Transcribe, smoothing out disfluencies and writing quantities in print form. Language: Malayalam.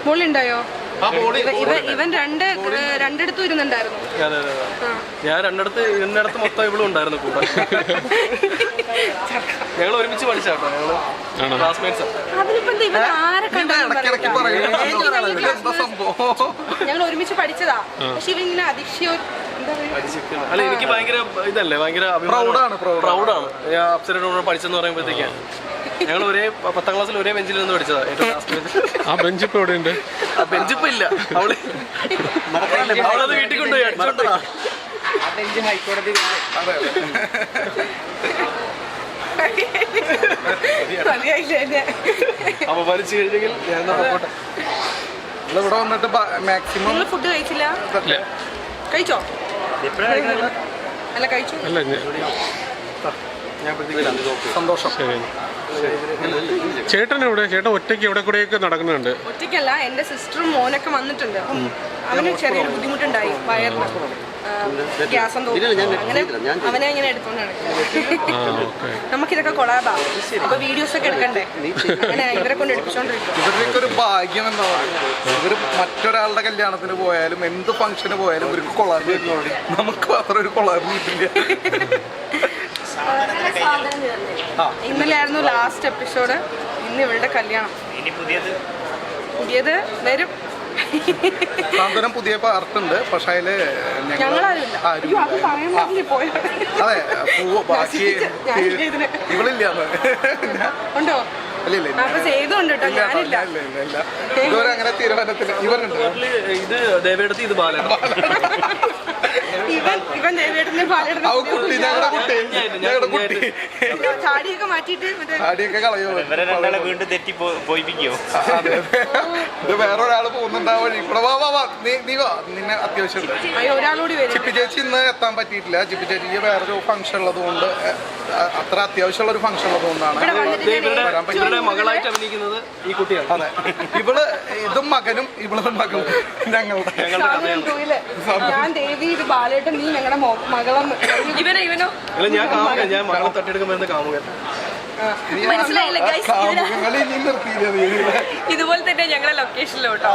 ബോളിണ്ടായോ? ഇവൻ രണ്ടിടത്തും ഇരുന്നുണ്ടായിരുന്നു. ഞാൻ രണ്ടിടത്ത് മൊത്തം ഇവളും ഉണ്ടായിരുന്നു കൂടെ. ഞങ്ങൾ ഒരുമിച്ച് പഠിച്ചാട്ടോ, ഞങ്ങള് ക്ലാസ്മേറ്റ്സ്. ഞങ്ങൾ ഒരുമിച്ച് പഠിച്ചതാ. പക്ഷെ ഇവങ്ങനെ അതിശയോ അല്ല, എനിക്ക് ഭയങ്കര ഇതല്ലേ, ഭയങ്കര പ്രൗഡാണ് ഞാൻ അപ്സരയോട് പഠിച്ചെന്ന് പറയുമ്പോഴത്തേക്ക്. ഞങ്ങൾ ഒരേ 10ാം ക്ലാസ്സിൽ ഒരേ ബെഞ്ചിൽ നിന്ന് പഠിച്ചതാ. ആ ബെഞ്ചിപ്പോ എവിടെയുണ്ട്? ആ ബെഞ്ചിപ്പോ ഇല്ല, അവളത് വീട്ടിൽ കൊണ്ടുപോയി അടിച്ചോണ്ട്. അപ്പൊ വലിച്ചു കഴിഞ്ഞെങ്കിൽ ഞാൻ പോട്ടെ. ഇവിടെ വന്നിട്ട് മാക്സിമം ഫുഡ് കഴിച്ചില്ല? കഴിച്ചോ? അല്ല കഴിച്ചു. സന്തോഷം. ചേട്ടൻ എവിടെ? ചേട്ടൻ ഒറ്റയ്ക്ക് എവിടെ കൂടെയൊക്കെ നടക്കുന്നുണ്ട്? ഒറ്റയ്ക്കല്ല, എന്റെ സിസ്റ്ററും മോനൊക്കെ വന്നിട്ടുണ്ട്. അവന് ചെറിയൊരു ബുദ്ധിമുട്ടുണ്ടായി, വയറിന് ഗ്യാസം തോന്നുന്നു. അങ്ങനെ അവനെ ഇങ്ങനെ എടുത്തോണ്ടാണ്. നമുക്കിതൊക്കെ കൊളാബാ, അപ്പൊ വീഡിയോസ് ഒക്കെ എടുക്കണ്ടേ, അങ്ങനെ ഇവരെ കൊണ്ട് എടുപ്പിച്ചോണ്ടിരിക്കും. ഇവരുടെയൊക്കെ ഒരു ഭാഗ്യം എന്താ പറയുക, ഇവര് മറ്റൊരാളുടെ കല്യാണത്തിന് പോയാലും എന്ത് ഫംഗ്ഷന് പോയാലും ഇവർക്ക് കൊളാബ് വരുന്നോളി. നമുക്ക് മാത്രം ഒരു കൊളാബ് കിട്ടില്ല. ഇന്നലെ ആയിരുന്നു ലാസ്റ്റ് എപ്പിസോഡ്. ഇന്ന് ഇവളുടെ കല്യാണം. പുതിയത് വരും. സാന്ത്വനം പുതിയ പാർട്ടുണ്ട്, പക്ഷെ അതില് അതെ ബാക്കി ഇവളില്ല. ഉണ്ടോ? ഇതുവരെ അങ്ങനെ തീരുമാനത്തിന് ഇവരുണ്ട്. ഇത് ദേവേടത്തി, ഇത് ബാല. ഇവൻ ദേവേടനെ താടിയൊക്കെ മാറ്റിട്ട് താടിയൊക്കെ കളയോ, വീണ്ടും തെറ്റി പോയിപ്പിക്കോ? ഇത് വേറൊരാള് പോകുന്നുണ്ടാവും. ഇവിടെ വാ നീ വാ, നിന്നെ അത്യാവശ്യം ഒരാളോട്. ചിപ്പി ചേച്ചി ഇന്ന് എത്താൻ പറ്റിയിട്ടില്ല. ചിപ്പി ചേച്ചിക്ക് വേറൊരു ഫംഗ്ഷൻ ഉള്ളത് കൊണ്ട്, അത്ര അത്യാവശ്യമുള്ള ഒരു ഫംഗ്ഷൻ ഉള്ളത് കൊണ്ടാണ് മകളായിട്ട് അഭിനയിക്കുന്നത് ഈ കുട്ടിയാണ്. അതെ, ഇവള് ഇതും മകനും ഇവളും മകളും ഞങ്ങളുടെ. ഞാൻ ദേവി, ഇത് ബാലേട്ടൻ, നീ ഞങ്ങളുടെ മകളെന്ന്. ഇവനോ? ഞാൻ മകളെ തട്ടിയെടുക്കുമ്പോ കാമുകൻ. മനസ്സിലായില്ല. ഇതുപോലെ തന്നെ ഞങ്ങളുടെ ലൊക്കേഷനിലോട്ടോ.